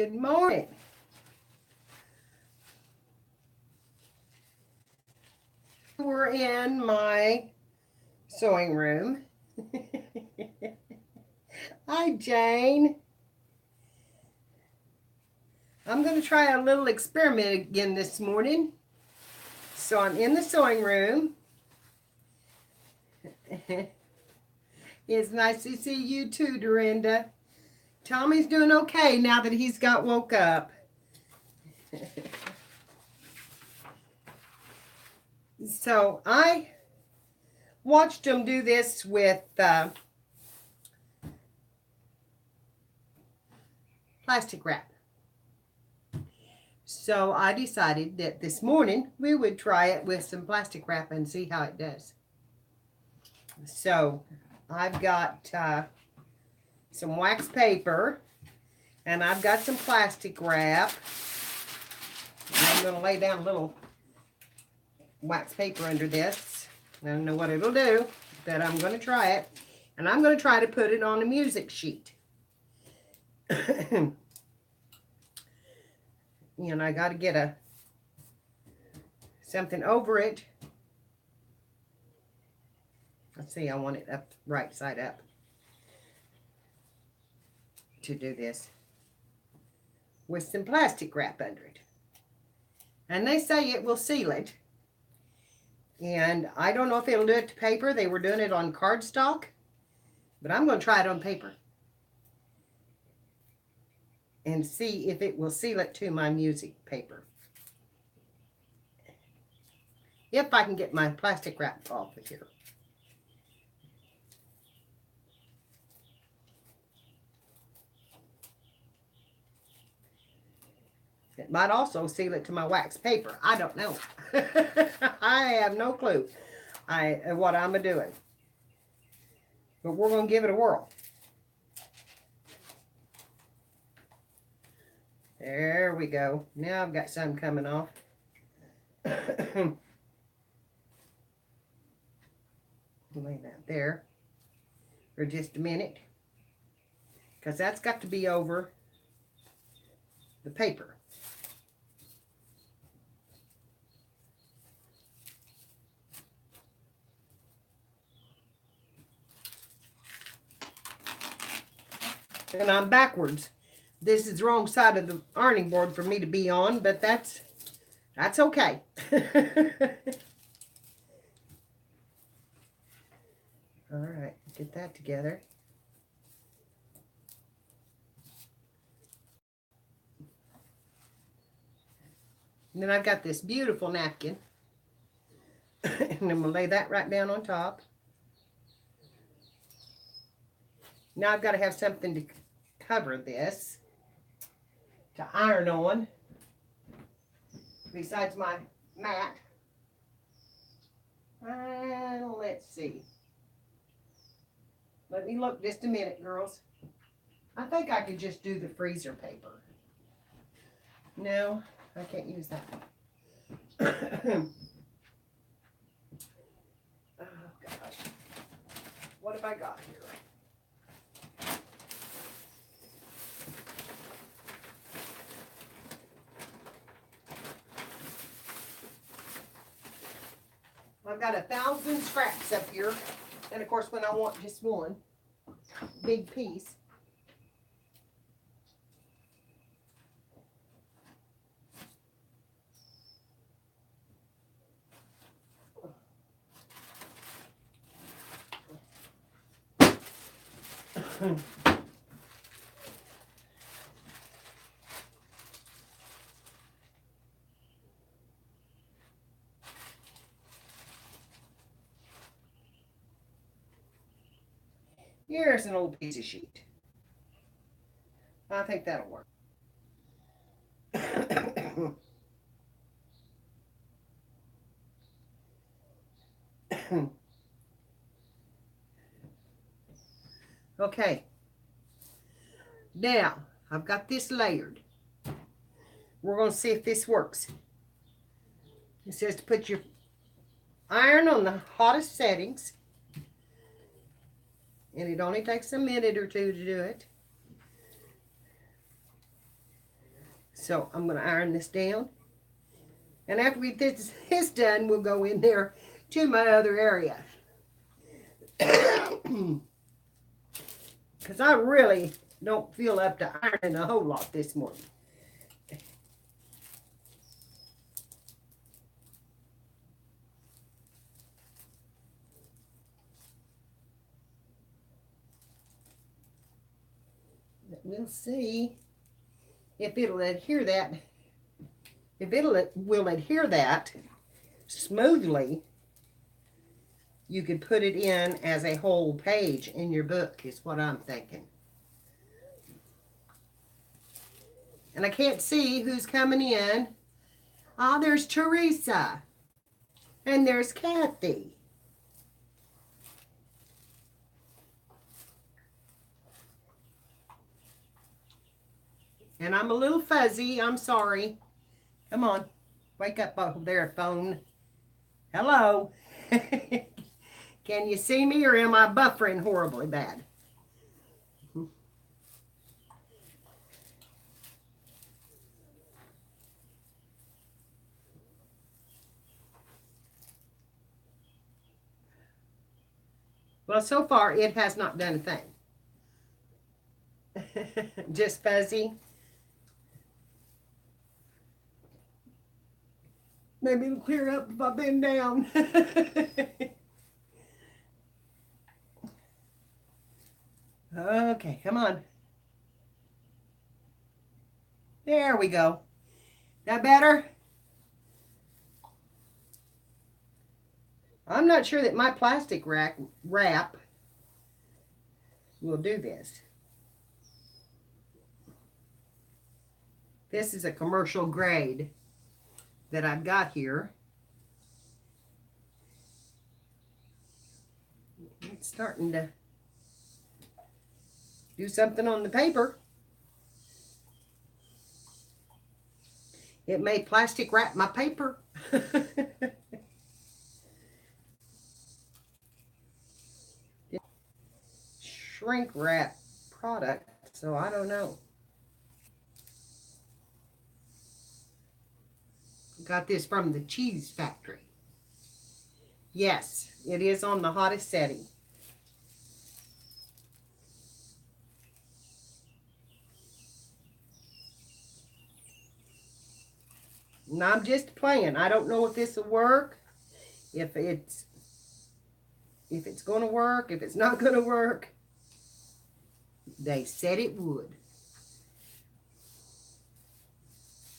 Good morning. We're in my sewing room. Hi, Jane. I'm going to try a little experiment again this morning. So I'm in the sewing room. It's nice to see you too, Dorinda. Tommy's doing okay now that he's got woke up. So I watched him do this with plastic wrap. So I decided that this morning we would try it with some plastic wrap and see how it does. So I've got some wax paper and I've got some plastic wrap. And I'm going to lay down a little wax paper under this. I don't know what it'll do, but I'm going to try it. And I'm going to try to put it on a music sheet. And I got to get something over it. Let's see, I want it up, right side up to do this with some plastic wrap under it. And they say it will seal it. And I don't know if it'll do it to paper. They were doing it on cardstock. But I'm going to try it on paper. And see if it will seal it to my music paper. If I can get my plastic wrap off of here. It might also seal it to my wax paper. I don't know. I have no clue what I'm doing. But we're going to give it a whirl. There we go. Now I've got some coming off. Lay that there for just a minute. Because that's got to be over the paper. And I'm backwards. This is the wrong side of the ironing board for me to be on, but that's okay. All right, get that together. And then I've got this beautiful napkin. And I'm going to lay that right down on top. Now I've got to have something to cover this to iron on besides my mat. Let's see. Let me look just a minute, girls. I think I could just do the freezer paper. No, I can't use that. Oh, gosh. What have I got here? I've got 1,000 scraps up here. And of course, when I want just one big piece. Here's an old piece of sheet. I think that'll work. Okay. Now, I've got this layered. We're going to see if this works. It says to put your iron on the hottest settings. And it only takes a minute or two to do it. So I'm going to iron this down. And after we get this done, we'll go in there to my other area. Because I really don't feel up to ironing a whole lot this morning. But we'll see if it'll adhere that. If will adhere that smoothly, you could put it in as a whole page in your book, is what I'm thinking. And I can't see who's coming in. Ah, there's Teresa. And there's Kathy. And I'm a little fuzzy. I'm sorry. Come on. Wake up over there, phone. Hello. Can you see me, or am I buffering horribly bad? Well, so far it has not done a thing. Just fuzzy. Maybe it'll clear up if I bend down. Okay, come on. There we go. That better? I'm not sure that my plastic wrap will do this. This is a commercial grade that I've got here. It's starting to do something on the paper. It may plastic wrap my paper. Shrink wrap product, so I don't know. Got this from the cheese factory. Yes, it is on the hottest setting. And I'm just playing. I don't know if this will work. If it's going to work. If it's not going to work. They said it would.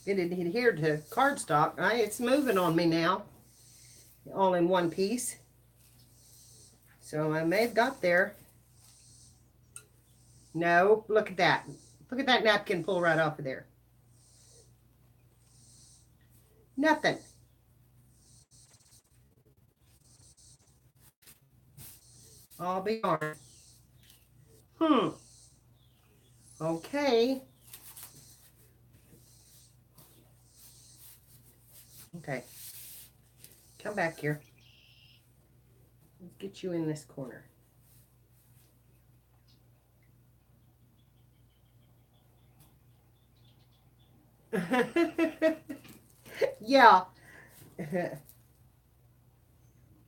It adhered to cardstock. It's moving on me now. All in one piece. So I may have got there. No, look at that. Look at that napkin pull right off of there. Nothing. I'll be darned. Okay. Okay. Come back here. Let's get you in this corner. Yeah.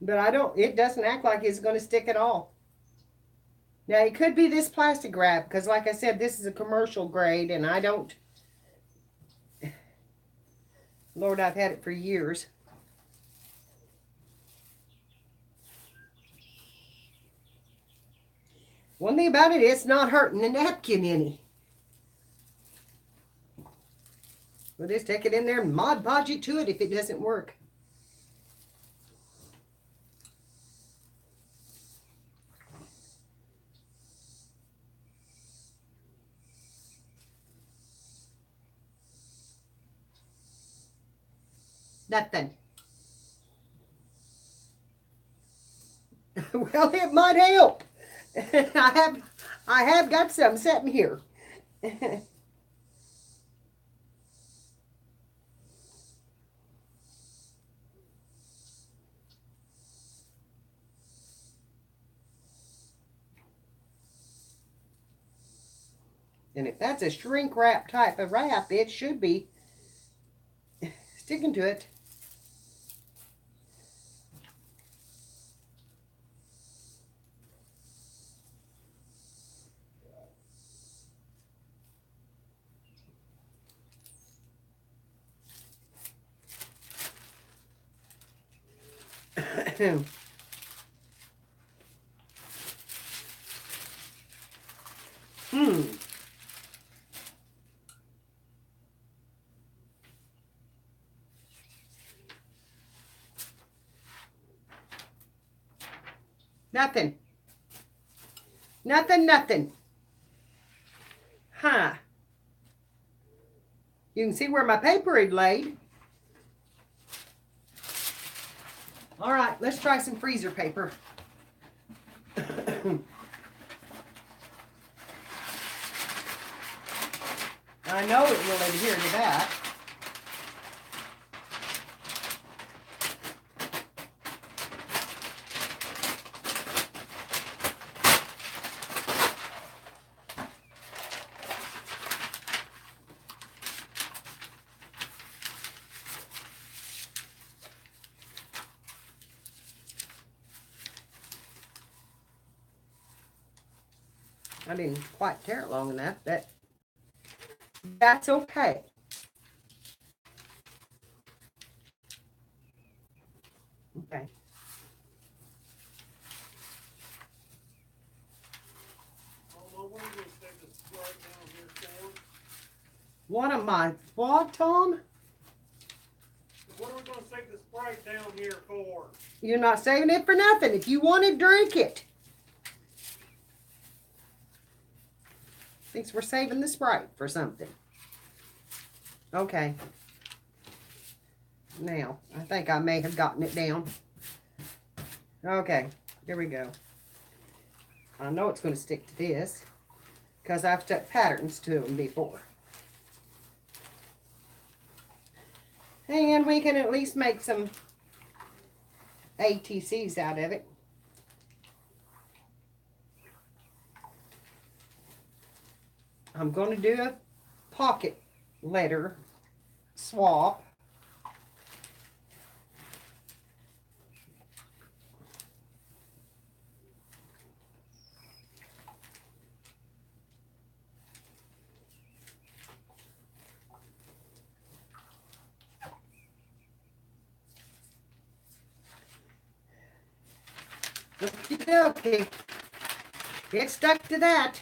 But it doesn't act like it's going to stick at all. Now, it could be this plastic wrap, because like I said, this is a commercial grade, and I don't, Lord, I've had it for years. One thing about it, it's not hurting the napkin any. We'll just take it in there and Mod Podge it to it if it doesn't work. Nothing. Well, it might help. I have got some sitting here. And if that's a shrink wrap type of wrap, it should be sticking to it. Nothing. Nothing. Huh. You can see where my paper had laid. All right, let's try some freezer paper. I know it will adhere to that. I didn't quite tear it long enough, but that's okay. Okay. What am I? What, Tom? What are we going to save the Sprite down here for? You're not saving it for nothing. If you want to drink it. Thinks we're saving the Sprite for something. Okay. Now, I think I may have gotten it down. Okay, here we go. I know it's going to stick to this because I've stuck patterns to them before. And we can at least make some ATCs out of it. I'm going to do a pocket letter swap. Okay, it stuck to that.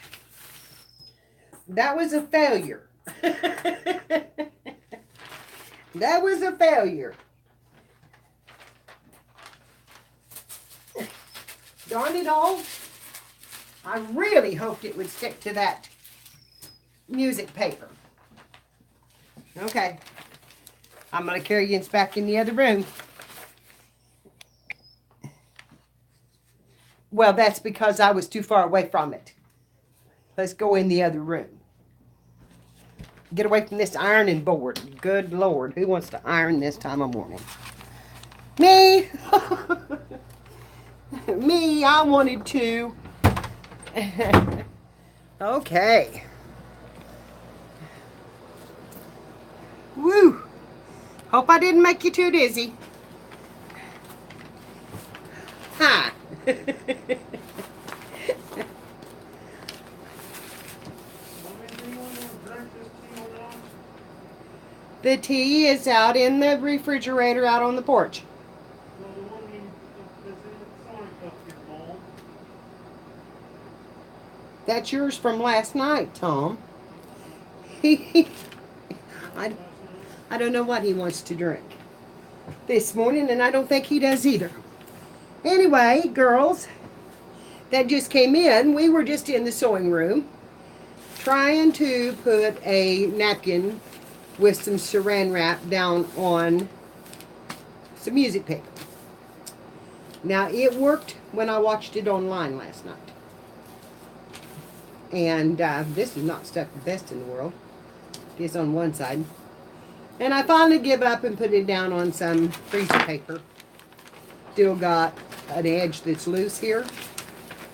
That was a failure. That was a failure. Darn it all. I really hoped it would stick to that music paper. Okay. I'm going to carry you back in the other room. Well, that's because I was too far away from it. Let's go in the other room. Get away from this ironing board. Good Lord, who wants to iron this time of morning? Me! Me, I wanted to. Okay. Woo! Hope I didn't make you too dizzy. Hi. The tea is out in the refrigerator out on the porch. That's yours from last night, Tom. I don't know what he wants to drink this morning, and I don't think he does either. Anyway, girls that just came in, we were just in the sewing room trying to put a napkin with some saran wrap down on some music paper. Now, it worked when I watched it online last night. And this is not stuck the best in the world. It is on one side. And I finally give up and put it down on some freezer paper. Still got an edge that's loose here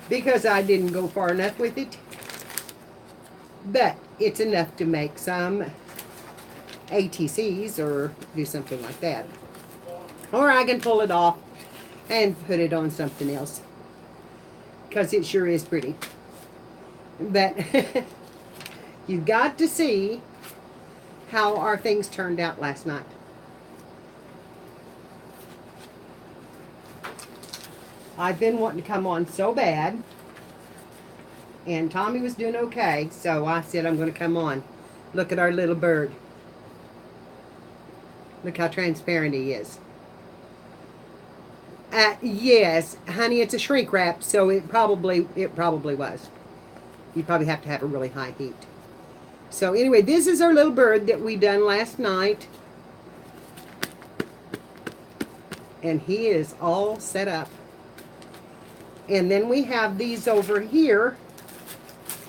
because I didn't go far enough with it. But it's enough to make some ATCs or do something like that. Or I can pull it off and put it on something else. Because it sure is pretty. But you've got to see how our things turned out last night. I've been wanting to come on so bad. And Tommy was doing okay. So I said I'm going to come on. Look at our little bird. Look how transparent he is. Yes, honey, it's a shrink wrap, so it probably was. You probably have to have a really high heat. So anyway, this is our little bird that we done last night. And he is all set up. And then we have these over here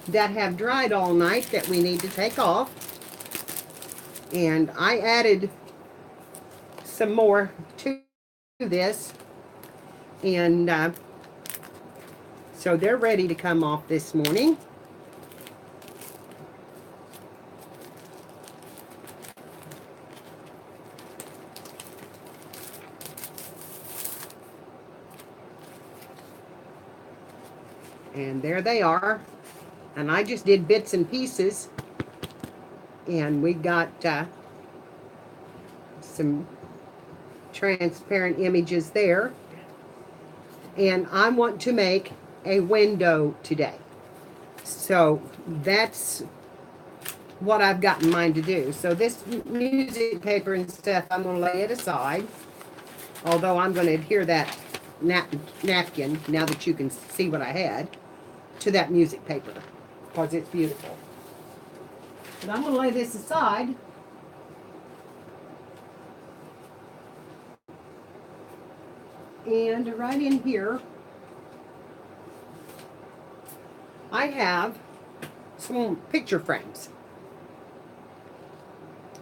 that have dried all night that we need to take off. And I added some more to this. And so they're ready to come off this morning. And there they are. And I just did bits and pieces. And we got some transparent images there. And I want to make a window today. So that's what I've got in mind to do. So this music paper and stuff, I'm going to lay it aside. Although I'm going to adhere that napkin, now that you can see what I had, to that music paper. Because it's beautiful. But I'm going to lay this aside. And right in here, I have some picture frames.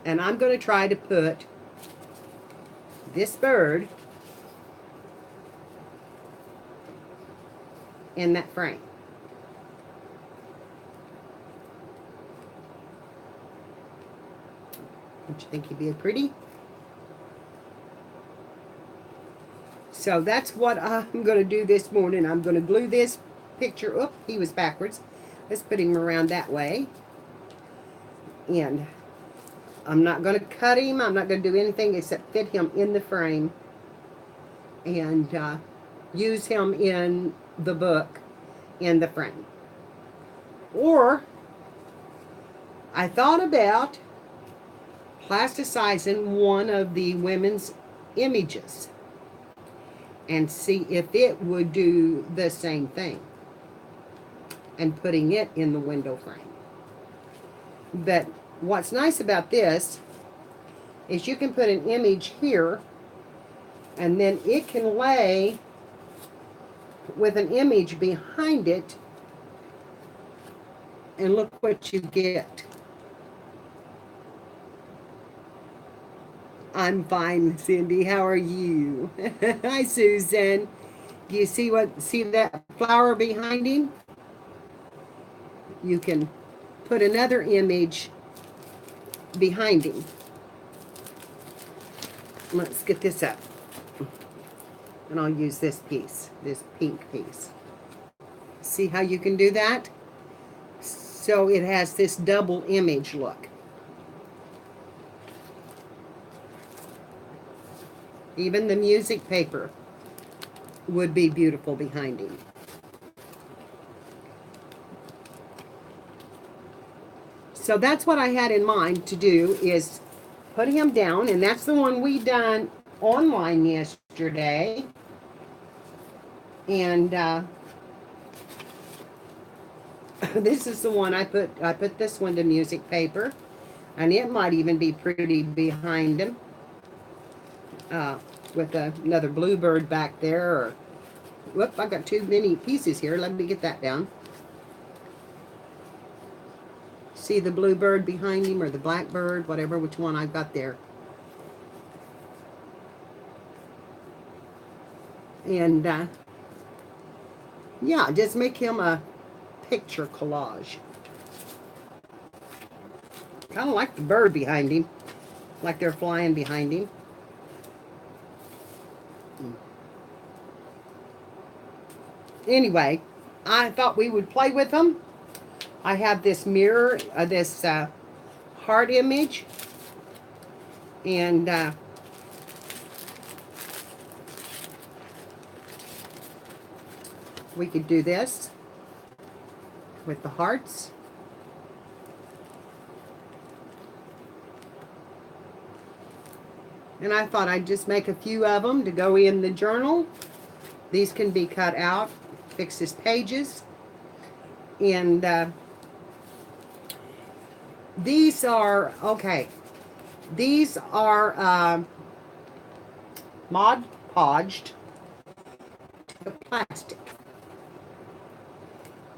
And I'm going to try to put this bird in that frame. Don't you think he'd be pretty? So that's what I'm going to do this morning. I'm going to glue this picture up. He was backwards. Let's put him around that way. And I'm not going to cut him. I'm not going to do anything except fit him in the frame. And use him in the book in the frame. Or I thought about plasticizing one of the women's images and see if it would do the same thing and putting it in the window frame. But what's nice about this is you can put an image here and then it can lay with an image behind it, and look what you get. I'm fine, Cindy. How are you? Hi, Susan. Do you see that flower behind him? You can put another image behind him. Let's get this up. And I'll use this piece, this pink piece. See how you can do that? So it has this double image look. Even the music paper would be beautiful behind him. So that's what I had in mind to do, is put him down, and that's the one we done online yesterday. And this is the one I put this one to music paper, and it might even be pretty behind him. With another bluebird back there, or whoop, I've got too many pieces here. Let me get that down. See the bluebird behind him, or the blackbird, whatever, which one I've got there. And yeah, just make him a picture collage. Kind of like the bird behind him. Like they're flying behind him. Anyway, I thought we would play with them. I have this mirror, this heart image. And we could do this with the hearts. And I thought I'd just make a few of them to go in the journal. These can be cut out, fixed as pages. And these are, okay, these are Mod Podged to plastic.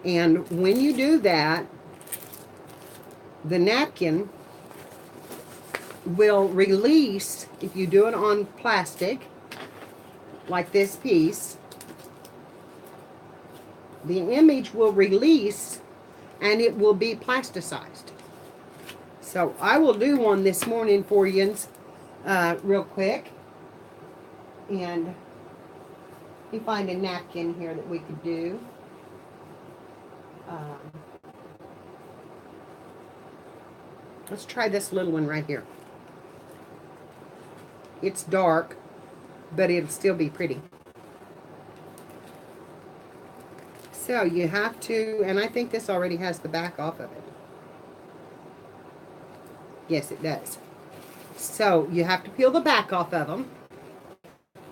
And when you do that, the napkin will release, if you do it on plastic, like this piece, the image will release and it will be plasticized. So I will do one this morning for you real quick. And let me find a napkin here that we could do. Let's try this little one right here. It's dark, but it'll still be pretty. So you have to, and I think this already has the back off of it. Yes, it does. So you have to peel the back off of them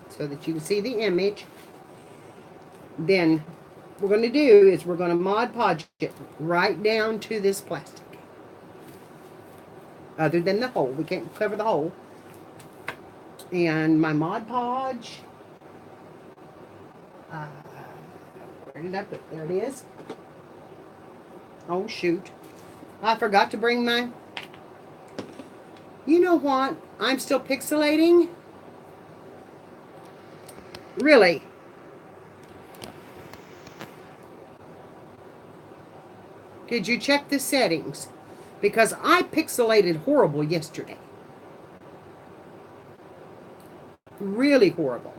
so that you can see the image. Then what we're going to do is we're going to Mod Podge it right down to this plastic. Other than the hole. We can't cover the hole. And my Mod Podge. Where did I put it? There it is. Oh, shoot. I forgot to bring my... You know what? I'm still pixelating. Really? Did you check the settings? Because I pixelated horrible yesterday. Really horrible.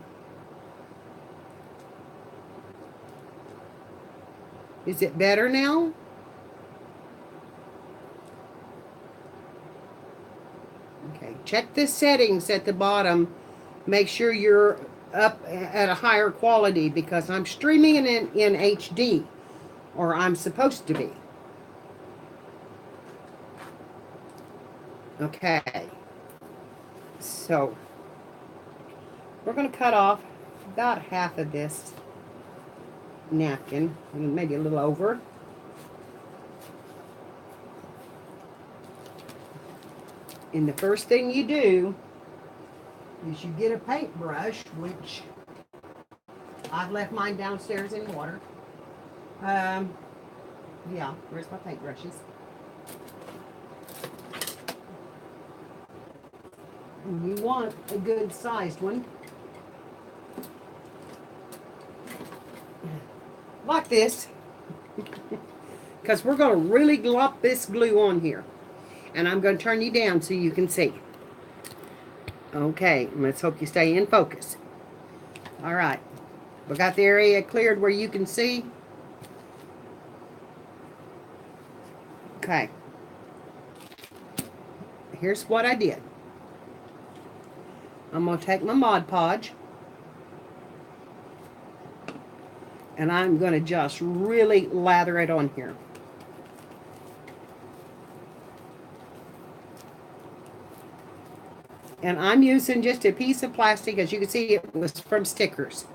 Is it better now? Okay, check the settings at the bottom. Make sure you're up at a higher quality because I'm streaming in HD, or I'm supposed to be. Okay, so we're going to cut off about half of this napkin, maybe a little over. And the first thing you do is you get a paintbrush, which I've left mine downstairs in water. Yeah, where's my paintbrushes? And you want a good sized one. Like this. Because we're going to really glop this glue on here. And I'm going to turn you down so you can see. Okay, let's hope you stay in focus. Alright. We got the area cleared where you can see. Okay. Here's what I did. I'm going to take my Mod Podge. And I'm going to just really lather it on here. And I'm using just a piece of plastic. As you can see, it was from stickers.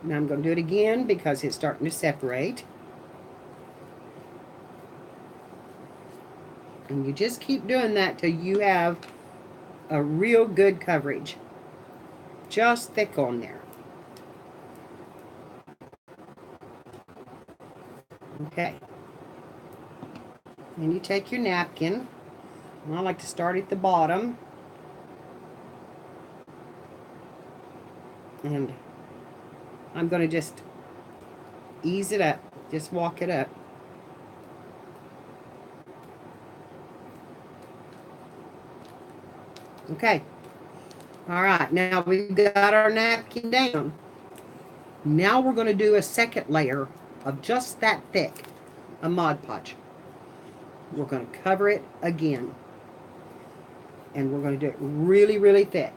Now I'm going to do it again because it's starting to separate. And you just keep doing that till you have a real good coverage. Just thick on there. Okay. Then you take your napkin. And I like to start at the bottom. And I'm going to just ease it up. Just walk it up. Okay. All right. Now we've got our napkin down. Now we're going to do a second layer of just that thick, a Mod Podge. We're going to cover it again. And we're going to do it really, really thick.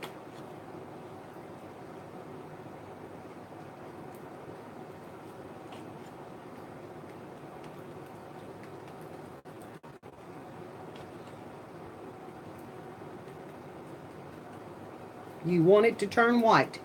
You want it to turn white.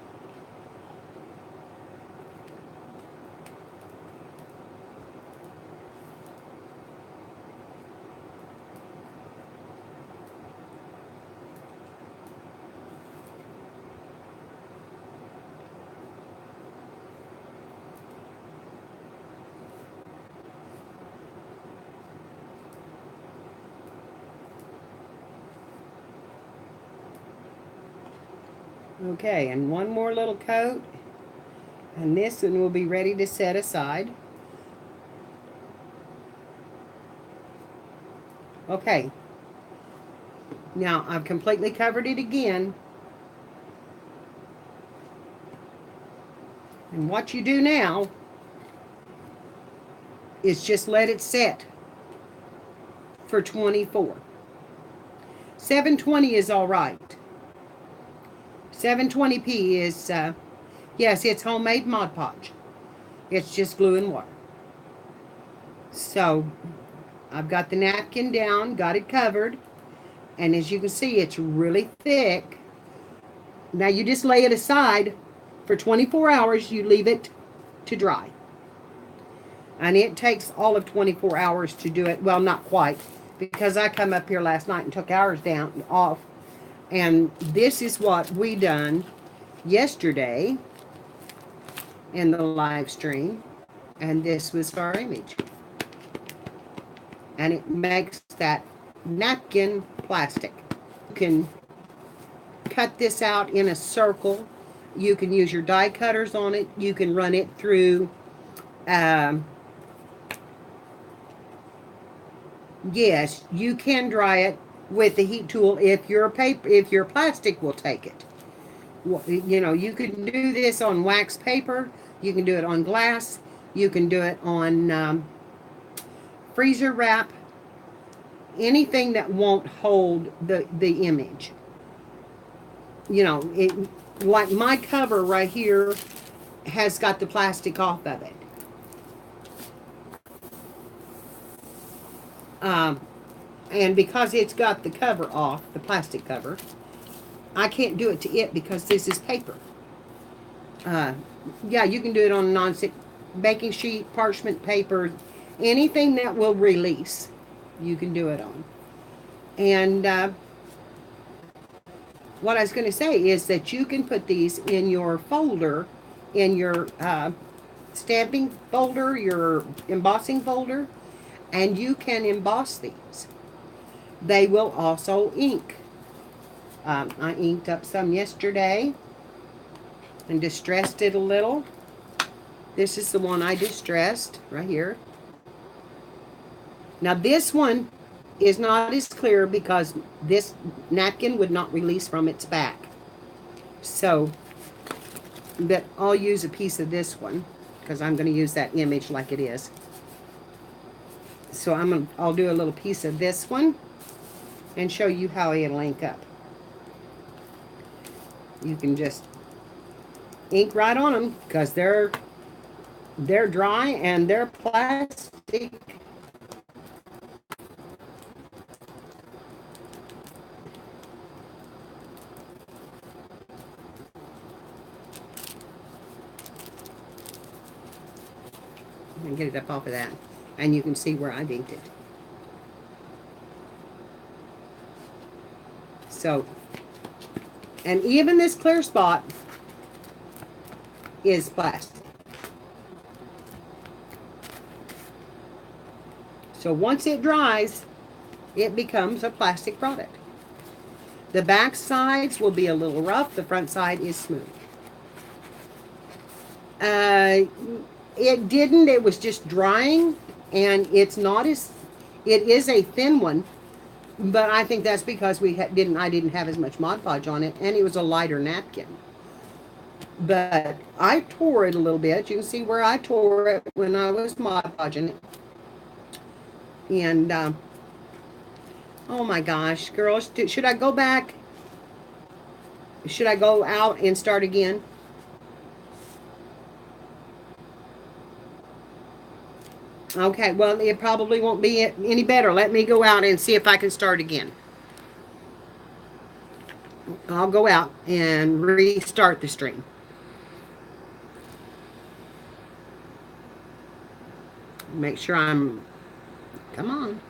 Okay, and one more little coat. And this one will be ready to set aside. Okay. Now, I've completely covered it again. And what you do now is just let it set for 24. 720 is all right. 720p is, yes, it's homemade Mod Podge. It's just glue and water. So, I've got the napkin down, got it covered. And as you can see, it's really thick. Now you just lay it aside for 24 hours. You leave it to dry. And it takes all of 24 hours to do it. Well, not quite, because I come up here last night and took ours down off. And this is what we done yesterday in the live stream. And this was our image. And it makes that napkin plastic. You can cut this out in a circle. You can use your die cutters on it. You can run it through yes, you can dry it with the heat tool if your plastic will take it. You know, you can do this on wax paper. You can do it on glass. You can do it on freezer wrap. Anything that won't hold the image. You know, like my cover right here has got the plastic off of it. And because it's got the cover off, the plastic cover, I can't do it to it because this is paper. Yeah, you can do it on non-stick baking sheet, parchment paper, anything that will release, you can do it on. And what I was going to say is that you can put these in your folder, in your stamping folder, your embossing folder, and you can emboss these. They will also ink. I inked up some yesterday and distressed it a little. This is the one I distressed right here. Now this one is not as clear because this napkin would not release from its back. So, but I'll use a piece of this one because I'm going to use that image like it is. So I'll do a little piece of this one and show you how it'll ink up. You can just ink right on them because they're dry and they're plastic. And get it up off of that, and you can see where I've inked it. So, and even this clear spot is plastic. So once it dries, it becomes a plastic product. The back sides will be a little rough. The front side is smooth. It didn't. It was just drying, and it's not as. It is a thin one, But I think that's because I didn't have as much Mod Podge on it, and it was a lighter napkin. But I tore it a little bit. You can see where I tore it when I was Mod Podging it. And, oh my gosh, girls, should I go back? Should I go out and start again? Okay, well, it probably won't be any better. Let me go out and see if I can start again. I'll go out and restart the stream. Make sure I'm, come on.